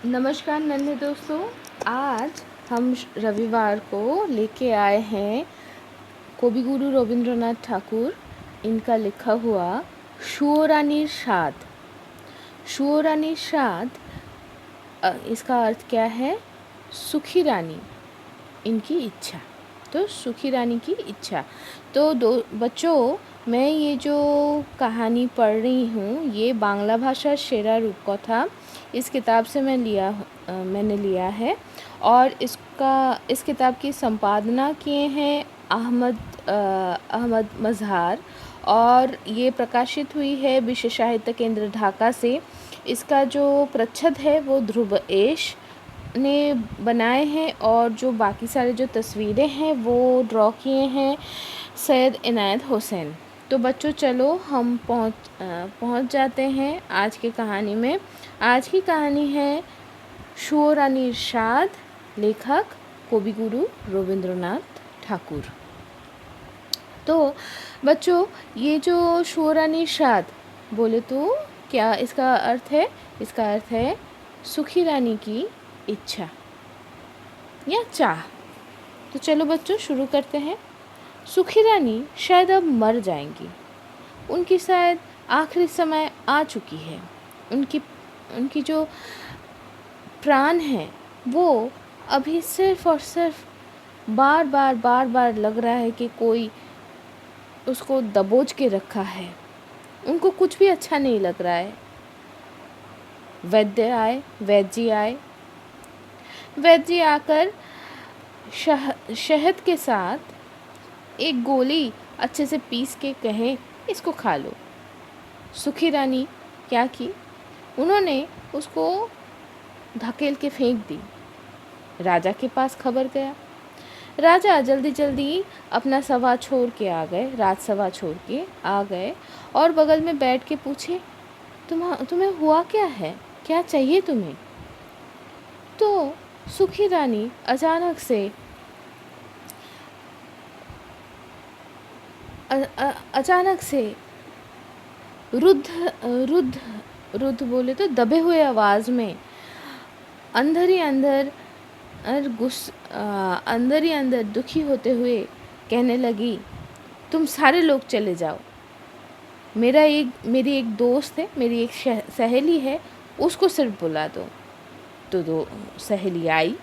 नमस्कार नन्हे दोस्तों। आज हम रविवार को लेके आए हैं कविगुरु रवींद्रनाथ ठाकुर इनका लिखा हुआ सुओरानीर साद। सुओरानीर साद इसका अर्थ क्या है? सुखी रानी, इनकी इच्छा। तो सुखी रानी की इच्छा। तो बच्चों, मैं ये जो कहानी पढ़ रही हूँ ये बांग्ला भाषा शेरा रूपकथा इस किताब से मैंने लिया है। और इस किताब की संपादना किए हैं अहमद मज़हार, और ये प्रकाशित हुई है विश्व साहित्य केंद्र ढाका से। इसका जो प्रच्छद है वो ध्रुव एश ने बनाए हैं, और जो बाकी सारे जो तस्वीरें हैं वो ड्रॉ किए हैं सैयद इनायत हुसैन। तो बच्चों, चलो हम पहुंच जाते हैं आज की कहानी में। आज की कहानी है सुओरानीर साद, लेखक कविगुरु रवींद्रनाथ ठाकुर। तो बच्चों, ये जो सुओरानीर साद बोले तो क्या इसका अर्थ है? इसका अर्थ है सुखी रानी की इच्छा या चाह। तो चलो बच्चों शुरू करते हैं। सुखी रानी शायद अब मर जाएंगी। उनकी शायद आखिरी समय आ चुकी है। उनकी जो प्राण है वो अभी सिर्फ और सिर्फ बार बार लग रहा है कि कोई उसको दबोच के रखा है। उनको कुछ भी अच्छा नहीं लग रहा है। वैद्य जी आकर शहद के साथ एक गोली अच्छे से पीस के कहे इसको खा लो। सुखी रानी क्या की? उन्होंने उसको धकेल के फेंक दी। राजा के पास खबर गया। राजा जल्दी अपना राजसभा छोड़ के आ गए और बगल में बैठ के पूछे, तुम्हें हुआ क्या है? क्या चाहिए तुम्हें? तो सुखी रानी अचानक से रुद्ध बोले तो दबे हुए आवाज में अंदर ही अंदर दुखी होते हुए कहने लगी, तुम सारे लोग चले जाओ। मेरी एक दोस्त है, मेरी एक सहेली है, उसको सिर्फ बुला दो। तो दो सहेली आई।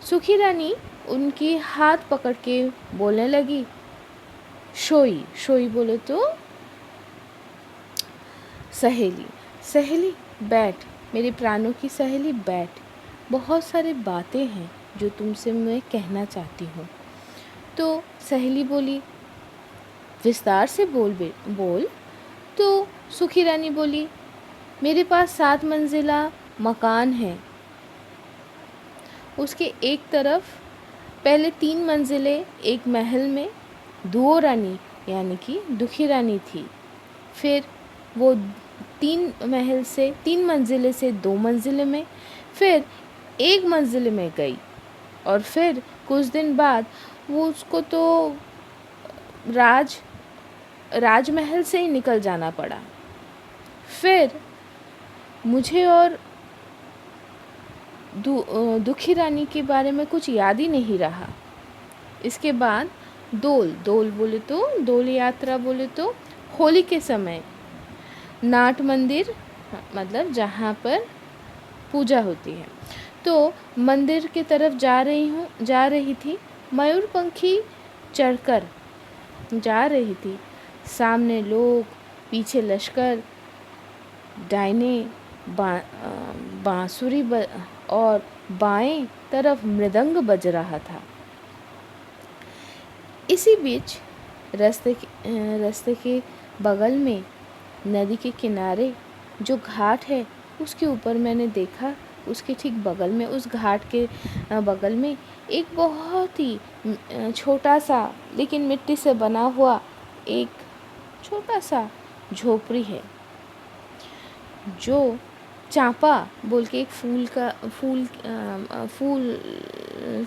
सुखी रानी उनकी हाथ पकड़ के बोलने लगी, शोई बोले तो सहेली बैठ, मेरे प्राणों की सहेली बैठ, बहुत सारी बातें हैं जो तुमसे मैं कहना चाहती हूँ। तो सहेली बोली, विस्तार से बोल। तो सुखी रानी बोली, मेरे पास 7 मंजिला मकान है। उसके एक तरफ पहले 3 मंजिलें एक महल में दुओ रानी यानी कि दुखी रानी थी। फिर वो 3 मंजिले से 2 मंजिले में, फिर 1 मंजिले में गई, और फिर कुछ दिन बाद वो उसको तो राजमहल से ही निकल जाना पड़ा। फिर मुझे और दुखी रानी के बारे में कुछ याद ही नहीं रहा। इसके बाद दोल यात्रा बोले तो होली के समय नाट मंदिर, मतलब जहाँ पर पूजा होती है, तो मंदिर की तरफ जा रही थी। मयूरपंखी चढ़कर जा रही थी। सामने लोग, पीछे लश्कर, दाहिने बांसुरी और बाएं तरफ मृदंग बज रहा था। इसी बीच रास्ते के बगल में नदी के किनारे जो घाट है उसके ऊपर मैंने देखा, उसके ठीक बगल में, उस घाट के बगल में एक बहुत ही छोटा सा लेकिन मिट्टी से बना हुआ एक छोटा सा झोपड़ी है, जो चांपा बोल के एक फूल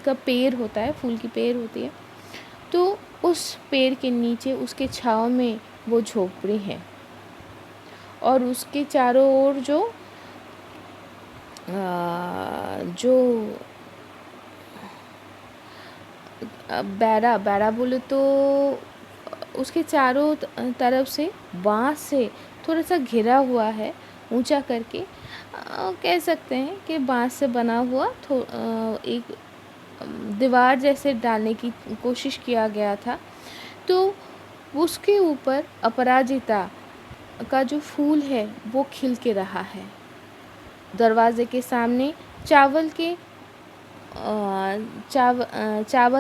का पेड़ होता है, फूल की पेड़ होती है। तो उस पेड़ के नीचे उसके छांव में वो झोपड़ी है, और उसके चारों ओर जो जो बैरा बैरा बोले तो उसके चारों तरफ से बाँस से थोड़ा सा घिरा हुआ है, ऊंचा करके कह सकते हैं कि बाँस से बना हुआ एक दीवार जैसे डालने की कोशिश किया गया था। तो उसके ऊपर अपराजिता का जो फूल है वो खिल के रहा है। दरवाजे के सामने चावल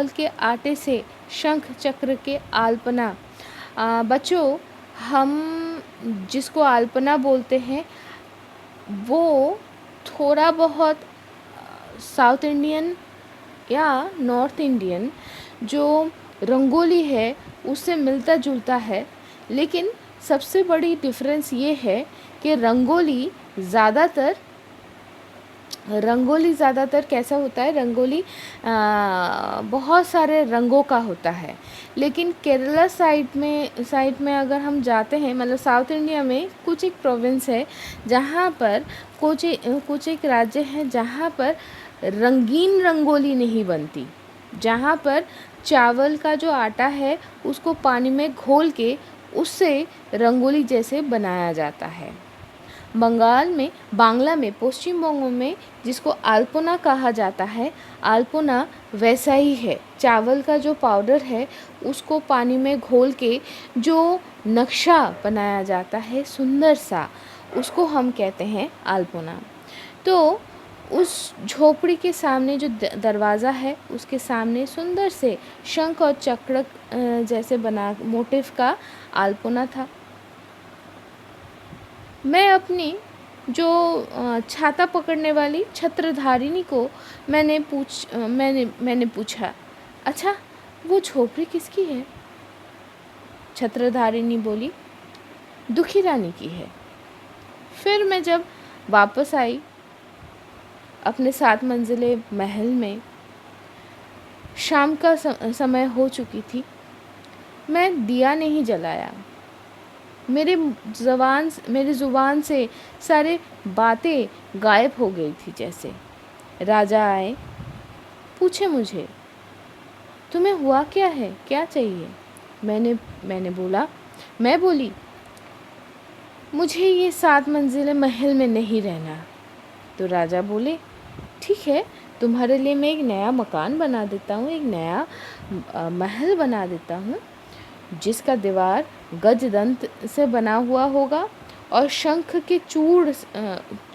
के आटे से शंख चक्र के आलपना। बच्चों, हम जिसको आलपना बोलते हैं वो थोड़ा बहुत साउथ इंडियन या नॉर्थ इंडियन जो रंगोली है उससे मिलता जुलता है, लेकिन सबसे बड़ी डिफरेंस ये है कि रंगोली ज़्यादातर कैसा होता है, रंगोली बहुत सारे रंगों का होता है। लेकिन केरला साइड में अगर हम जाते हैं, मतलब साउथ इंडिया में कुछ एक प्रोविंस है जहाँ पर कुछ एक राज्य हैं जहाँ पर रंगीन रंगोली नहीं बनती, जहाँ पर चावल का जो आटा है उसको पानी में घोल के उससे रंगोली जैसे बनाया जाता है। बांग्ला में, पश्चिम बंगों में जिसको अल्पना कहा जाता है, अल्पना वैसा ही है। चावल का जो पाउडर है उसको पानी में घोल के जो नक्शा बनाया जाता है सुंदर सा, उसको हम कहते हैं अल्पना। तो उस झोपड़ी के सामने जो दरवाज़ा है उसके सामने सुंदर से शंख और चक्र जैसे बना मोटिव का अल्पना था। मैं अपनी जो छाता पकड़ने वाली छत्रधारिणी को मैंने पूछा, अच्छा वो झोपड़ी किसकी है? छत्रधारिणी बोली, दुखी रानी की है। फिर मैं जब वापस आई अपने 7 मंजिले महल में, शाम का समय हो चुकी थी। मैं दिया नहीं जलाया। मेरी ज़ुबान से सारे बातें गायब हो गई थी जैसे। राजा आए, पूछे मुझे, तुम्हें हुआ क्या है, क्या चाहिए? मैं बोली, मुझे ये 7 मंजिले महल में नहीं रहना। तो राजा बोले, ठीक है, तुम्हारे लिए मैं एक नया मकान बना देता हूँ, एक नया महल बना देता हूँ जिसका दीवार गजदंत से बना हुआ होगा और शंख के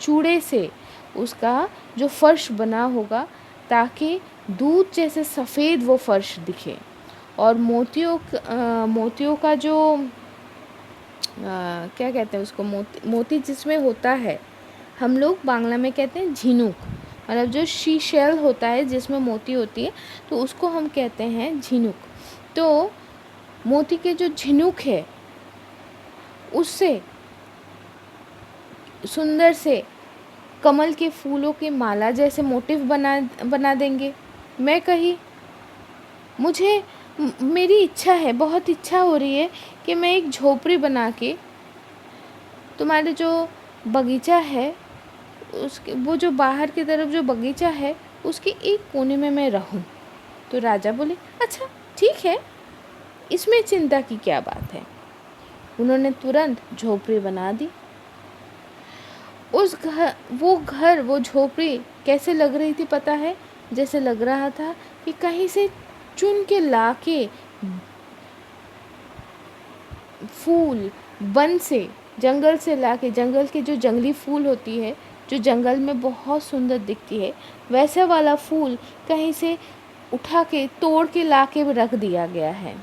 चूड़े से उसका जो फर्श बना होगा ताकि दूध जैसे सफ़ेद वो फर्श दिखे, और मोतियों का जो क्या कहते हैं उसको, मोती जिसमें होता है, हम लोग बांग्ला में कहते हैं झिनुक, मतलब जो शी शेल होता है जिसमें मोती होती है तो उसको हम कहते हैं झिनुक। तो मोती के जो झिनुक है उससे सुंदर से कमल के फूलों की माला जैसे मोटिव बना देंगे। मैं कही, मेरी इच्छा है, बहुत इच्छा हो रही है कि मैं एक झोपड़ी बना के तुम्हारे जो बगीचा है उसके, वो जो बाहर की तरफ जो बगीचा है उसके एक कोने में मैं रहूं। तो राजा बोले, अच्छा ठीक है, इसमें चिंता की क्या बात है। उन्होंने तुरंत झोपड़ी बना दी। वो झोपड़ी कैसे लग रही थी पता है? जैसे लग रहा था कि कहीं से चुन के लाके फूल वन से, जंगल से लाके, जंगल के जो जंगली फूल होती है जो जंगल में बहुत सुंदर दिखती है, वैसे वाला फूल कहीं से उठा के तोड़ के लाके रख दिया गया है।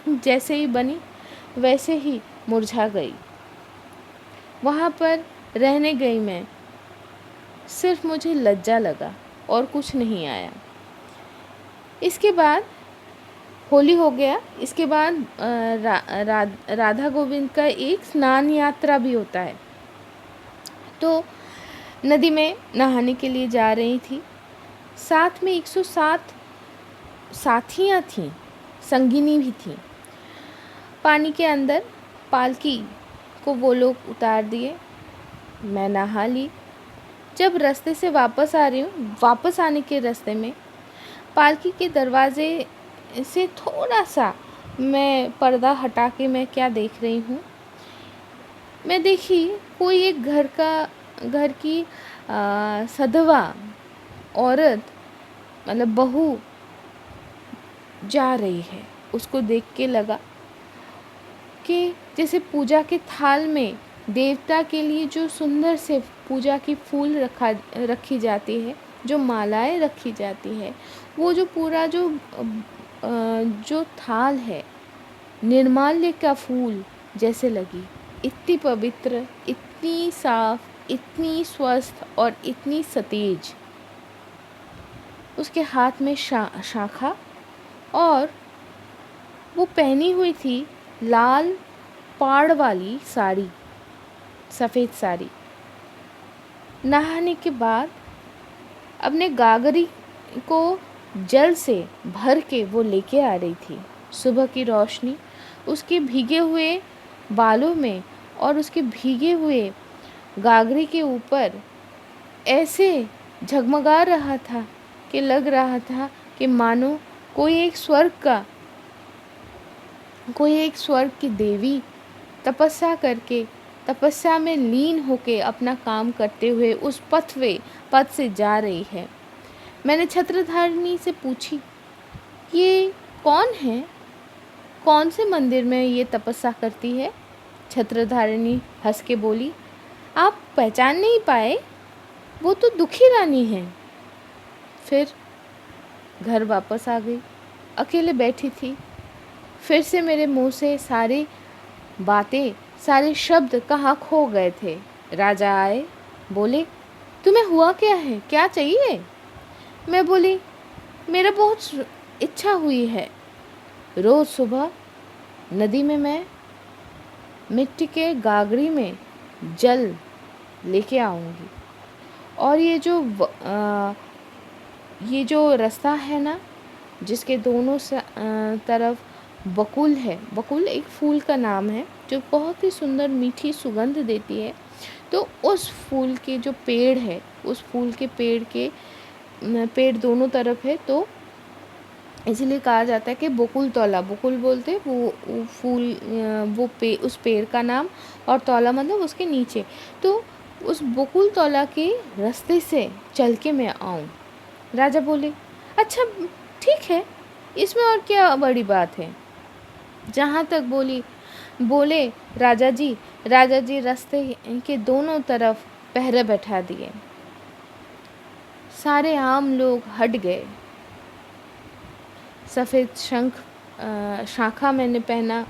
जैसे ही बनी वैसे ही मुरझा गई। वहाँ पर रहने गई मैं, सिर्फ मुझे लज्जा लगा और कुछ नहीं आया। इसके बाद होली हो गया। इसके बाद राधा गोविंद का एक स्नान यात्रा भी होता है। तो नदी में नहाने के लिए जा रही थी, साथ में 107 साथियाँ थीं, संगिनी भी थीं। पानी के अंदर पालकी को वो लोग उतार दिए, मैं नहा ली। जब रास्ते से वापस आ रही हूँ, वापस आने के रास्ते में पालकी के दरवाज़े से थोड़ा सा मैं पर्दा हटा के मैं क्या देख रही हूँ, मैं देखी कोई एक घर की सधवा औरत, मतलब बहू जा रही है। उसको देख के लगा कि जैसे पूजा के थाल में देवता के लिए जो सुंदर से पूजा की फूल रखी जाती है, जो मालाएं रखी जाती है, वो जो पूरा जो थाल है निर्माल्य का फूल जैसे लगी। इतनी पवित्र, इतनी साफ, इतनी स्वस्थ और इतनी सतेज। उसके हाथ में शाखा, और वो पहनी हुई थी लाल पाड़ वाली साड़ी, सफ़ेद साड़ी। नहाने के बाद अपने गागरी को जल से भर के वो लेके आ रही थी। सुबह की रोशनी उसके भीगे हुए बालों में और उसके भीगे हुए गागरी के ऊपर ऐसे झगमगा रहा था कि लग रहा था कि मानो कोई एक स्वर्ग की देवी तपस्या में लीन होके अपना काम करते हुए उस पथ से जा रही है। मैंने छत्रधारिणी से पूछी, ये कौन है? कौन से मंदिर में ये तपस्या करती है? छत्रधारिणी हंस के बोली, आप पहचान नहीं पाए? वो तो दुखी रानी है। फिर घर वापस आ गई, अकेले बैठी थी। फिर से मेरे मुंह से सारी बातें, सारे शब्द कहाँ खो गए थे। राजा आए, बोले, तुम्हें हुआ क्या है, क्या चाहिए? मैं बोली, मेरा बहुत इच्छा हुई है, रोज़ सुबह नदी में मैं मिट्टी के गागरी में जल लेके आऊँगी, और ये जो रास्ता है ना, जिसके दोनों तरफ बकुल है। बकुल एक फूल का नाम है जो बहुत ही सुंदर मीठी सुगंध देती है। तो उस फूल के जो पेड़ है, उस फूल के पेड़ दोनों तरफ है, तो इसलिए कहा जाता है कि बकुल तौला। बकुल बोलते हैं वो फूल, उस पेड़ का नाम, और तौला मतलब उसके नीचे। तो उस बकुल तौला के रास्ते से चल के मैं आऊँ। राजा बोले, अच्छा ठीक है, इसमें और क्या बड़ी बात है। जहाँ तक बोले राजा जी रास्ते के दोनों तरफ पहरे बैठा दिए। सारे आम लोग हट गए। सफ़ेद शाखा मैंने पहना,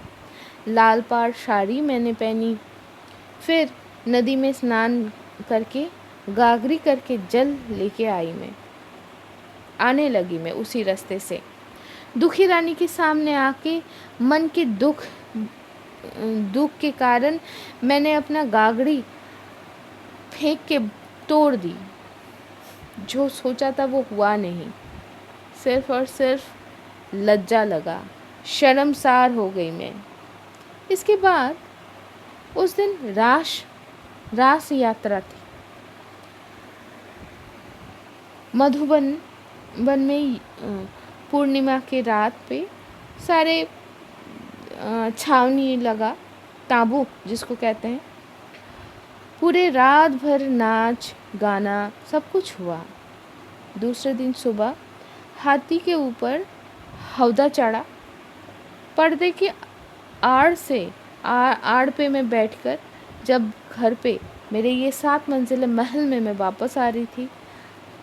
लाल पाड़ साड़ी मैंने पहनी। फिर नदी में स्नान करके गागरी करके जल लेके आने लगी मैं उसी रास्ते से। दुखी रानी के सामने आके मन के दुख के कारण मैंने अपना गागरी फेंक के तोड़ दी। जो सोचा था वो हुआ नहीं, सिर्फ और सिर्फ लज्जा लगा, शर्मसार हो गई मैं। इसके बाद उस दिन रास यात्रा थी। मधुबन में पूर्णिमा के रात पे सारे छावनी लगा, तांबू जिसको कहते हैं। पूरे रात भर नाच गाना सब कुछ हुआ। दूसरे दिन सुबह हाथी के ऊपर हौदा चढ़ा। पर्दे की आड़ पे मैं बैठकर जब घर पे मेरे ये 7 मंजिला महल में मैं वापस आ रही थी,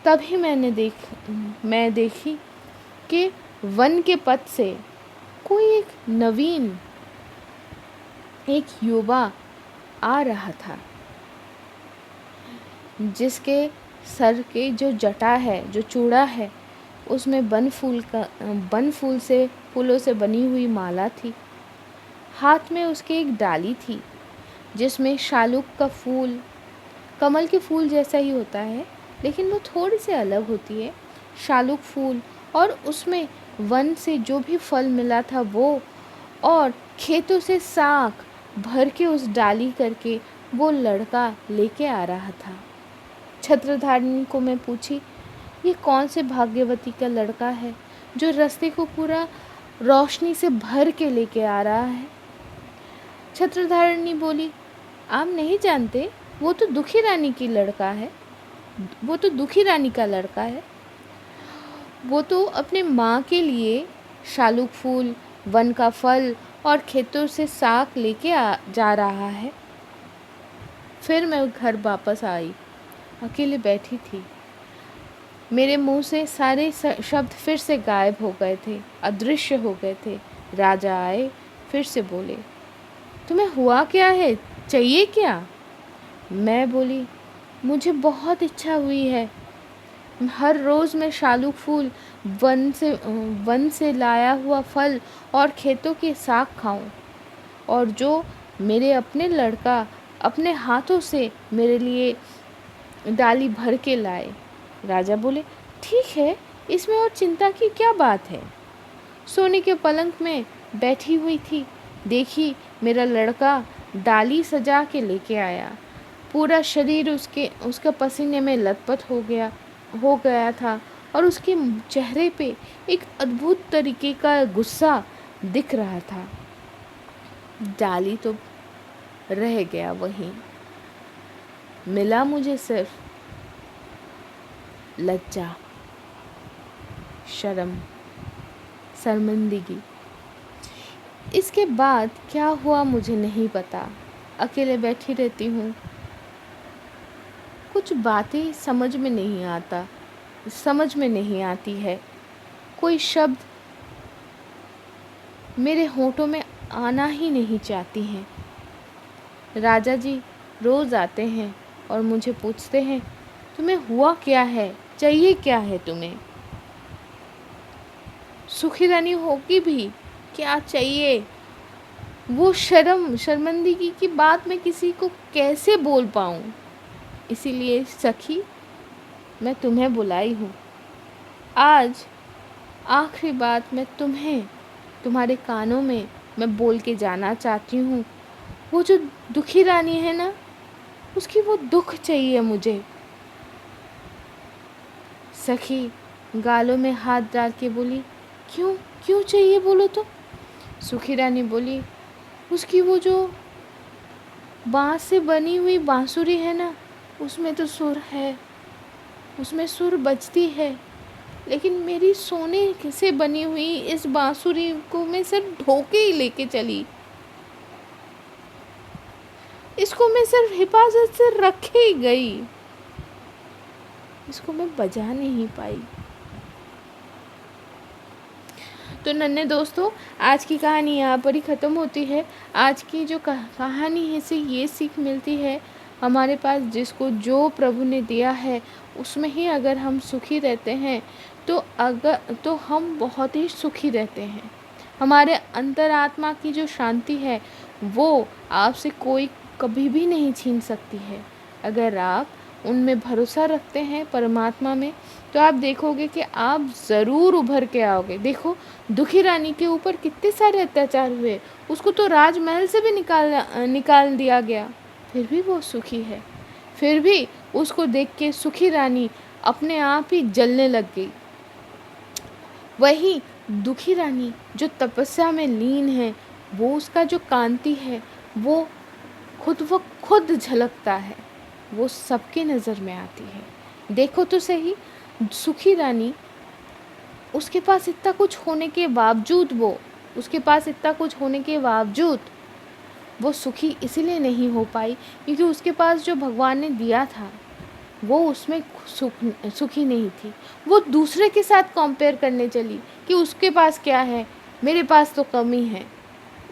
तभी मैं देखी कि वन के पथ से कोई एक युवा आ रहा था, जिसके सर के जो जटा है, जो चूड़ा है, उसमें फूलों से बनी हुई माला थी। हाथ में उसके एक डाली थी जिसमें शालूक का फूल, कमल के फूल जैसा ही होता है, लेकिन वो थोड़ी सी अलग होती है, शालूक फूल। और उसमें वन से जो भी फल मिला था वो, और खेतों से साग भर के उस डाली करके वो लड़का लेके आ रहा था। छत्रधारिणी को मैं पूछी, ये कौन से भाग्यवती का लड़का है जो रास्ते को पूरा रोशनी से भर के लेके आ रहा है। छत्रधारिणी बोली, आप नहीं जानते, वो तो दुखी रानी की लड़का है, वो तो दुखी रानी का लड़का है। वो तो अपने माँ के लिए शालूक फूल, वन का फल और खेतों से साग लेके जा रहा है। फिर मैं घर वापस आई, अकेले बैठी थी। मेरे मुंह से सारे शब्द फिर से गायब हो गए थे, अदृश्य हो गए थे। राजा आए, फिर से बोले, तुम्हें हुआ क्या है, चाहिए क्या? मैं बोली, मुझे बहुत इच्छा हुई है, हर रोज़ मैं शालूक फूल, वन से लाया हुआ फल और खेतों के साग खाऊं, और जो मेरे अपने लड़का अपने हाथों से मेरे लिए डाली भर के लाए। राजा बोले, ठीक है, इसमें और चिंता की क्या बात है। सोने के पलंग में बैठी हुई थी, देखी मेरा लड़का डाली सजा के लेके आया। पूरा शरीर उसका पसीने में लथपथ हो गया था और उसके चेहरे पे एक अद्भुत तरीके का गुस्सा दिख रहा था। डाली तो रह गया वहीं, मिला मुझे सिर्फ लज्जा, शर्म, शर्मिंदगी। इसके बाद क्या हुआ मुझे नहीं पता, अकेले बैठी रहती हूँ। कुछ बातें समझ में नहीं आती है, कोई शब्द मेरे होठों में आना ही नहीं चाहती हैं। राजा जी रोज़ आते हैं और मुझे पूछते हैं, तुम्हें हुआ क्या है, चाहिए क्या है तुम्हें? सुखी रानी होगी भी, क्या चाहिए? वो शर्मिंदगी की बात मैं किसी को कैसे बोल पाऊँ? इसीलिए सखी, मैं तुम्हें बुलाई हूँ। आज आखिरी बात मैं तुम्हारे कानों में मैं बोल के जाना चाहती हूँ। वो जो दुखी रानी है ना, उसकी वो दुख चाहिए मुझे। सखी गालों में हाथ डाल के बोली, क्यों चाहिए बोलो तो? सुखी रानी बोली, उसकी वो जो बांस से बनी हुई बांसुरी है ना, उसमें तो सुर है, उसमें सुर बजती है, लेकिन मेरी सोने से बनी हुई इस बांसुरी को मैं सिर्फ ढोके ही लेके चली, इसको मैं सिर्फ हिफाजत से रखे ही गई, इसको मैं बजा नहीं पाई। तो नन्हे दोस्तों, आज की कहानी यहाँ पर ही ख़त्म होती है। आज की जो कहानी है से ये सीख मिलती है, हमारे पास जिसको जो प्रभु ने दिया है उसमें ही अगर हम सुखी रहते हैं तो हम बहुत ही सुखी रहते हैं। हमारे अंतरात्मा की जो शांति है वो आपसे कोई कभी भी नहीं छीन सकती है। अगर आप उनमें भरोसा रखते हैं, परमात्मा में, तो आप देखोगे कि आप ज़रूर उभर के आओगे। देखो दुखी रानी के ऊपर कितने सारे अत्याचार हुए, उसको तो राजमहल से भी निकाल दिया गया, फिर भी वो सुखी है। फिर भी उसको देख के सुखी रानी अपने आप ही जलने लग गई। वही दुखी रानी जो तपस्या में लीन है, वो उसका जो कांति है वो खुद झलकता है, वो सबके नज़र में आती है। देखो तो सही, सुखी रानी, उसके पास इतना कुछ होने के बावजूद वो सुखी इसलिए नहीं हो पाई क्योंकि उसके पास जो भगवान ने दिया था वो उसमें सुखी नहीं थी। वो दूसरे के साथ कंपेयर करने चली कि उसके पास क्या है, मेरे पास तो कमी है।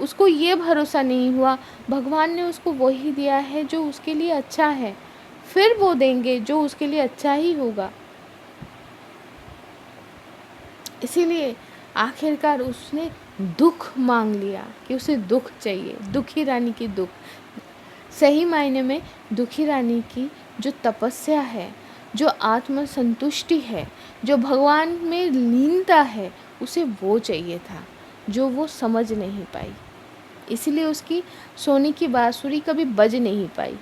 उसको ये भरोसा नहीं हुआ, भगवान ने उसको वही दिया है जो उसके लिए अच्छा है, फिर वो देंगे जो उसके लिए अच्छा ही होगा। इसीलिए आखिरकार उसने दुख मांग लिया कि उसे दुख चाहिए, दुखी रानी की दुख। सही मायने में दुखी रानी की जो तपस्या है, जो आत्म संतुष्टि है, जो भगवान में लीनता है, उसे वो चाहिए था जो वो समझ नहीं पाई। इसीलिए उसकी सोने की बांसुरी कभी बज नहीं पाई।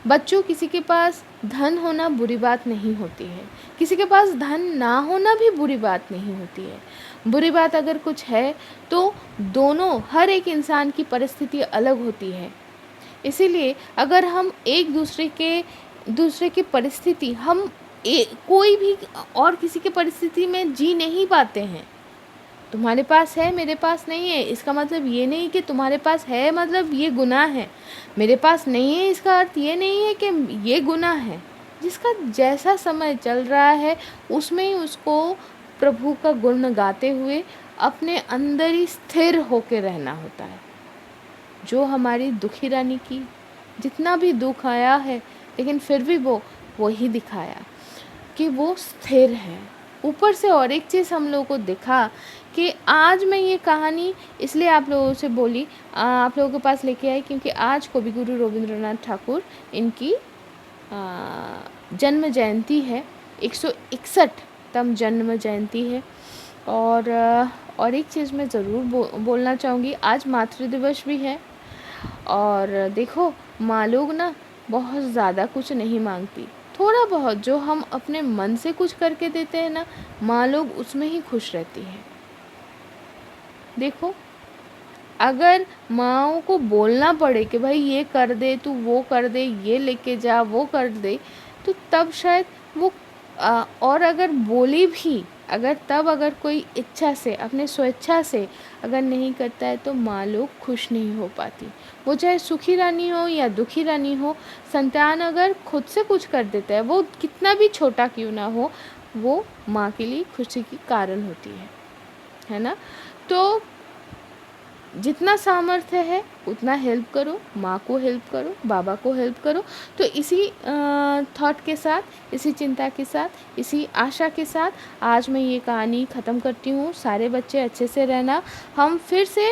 बच्चों, किसी के पास धन होना बुरी बात नहीं होती है, किसी के पास धन ना होना भी बुरी बात नहीं होती है। बुरी बात अगर कुछ है तो दोनों, हर एक इंसान की परिस्थिति अलग होती है। इसीलिए अगर हम एक दूसरे की परिस्थिति, हम कोई भी और किसी की परिस्थिति में जी नहीं पाते हैं। तुम्हारे पास है, मेरे पास नहीं है, इसका मतलब ये नहीं कि तुम्हारे पास है मतलब ये गुनाह है। मेरे पास नहीं है इसका अर्थ ये नहीं है कि ये गुनाह है। जिसका जैसा समय चल रहा है उसमें ही उसको प्रभु का गुण गाते हुए अपने अंदर ही स्थिर होके रहना होता है। जो हमारी दुखी रानी की जितना भी दुख आया है, लेकिन फिर भी वो वही दिखाया कि वो स्थिर है। ऊपर से और एक चीज़ हम लोगों को दिखा कि आज मैं ये कहानी इसलिए आप लोगों से बोली, आप लोगों के पास लेके आई, क्योंकि आज कवि गुरु रविंद्रनाथ ठाकुर इनकी जन्म जयंती है, 161तम जन्म जयंती है। और एक चीज़ मैं ज़रूर बोलना चाहूँगी, आज मातृ दिवस भी है। और देखो, माँ लोग ना बहुत ज़्यादा कुछ नहीं मांगती, थोड़ा बहुत जो हम अपने मन से कुछ करके देते हैं ना, माँ लोग उसमें ही खुश रहती है। देखो, अगर माँओं को बोलना पड़े कि भाई ये कर दे, तू वो कर दे, ये लेके जा, वो कर दे, तो तब शायद वो और अगर बोली भी, अगर कोई इच्छा से, अपने स्वेच्छा से अगर नहीं करता है तो माँ लोग खुश नहीं हो पाती। वो चाहे सुखी रानी हो या दुखी रानी हो, संतान अगर खुद से कुछ कर देता है, वो कितना भी छोटा क्यों ना हो, वो माँ के लिए खुशी की कारण होती है ना। तो जितना सामर्थ्य है उतना हेल्प करो, माँ को हेल्प करो, बाबा को हेल्प करो। तो इसी थॉट के साथ, इसी चिंता के साथ, इसी आशा के साथ आज मैं ये कहानी ख़त्म करती हूँ। सारे बच्चे अच्छे से रहना। हम फिर से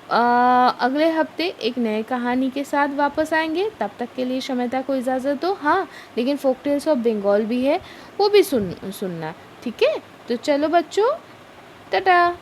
अगले हफ्ते एक नए कहानी के साथ वापस आएंगे। तब तक के लिए शमयता को इजाज़त दो। हाँ, लेकिन फोक टेल्स ऑफ बंगाल भी है, वो भी सुनना, ठीक है। तो चलो बच्चों, टाटा।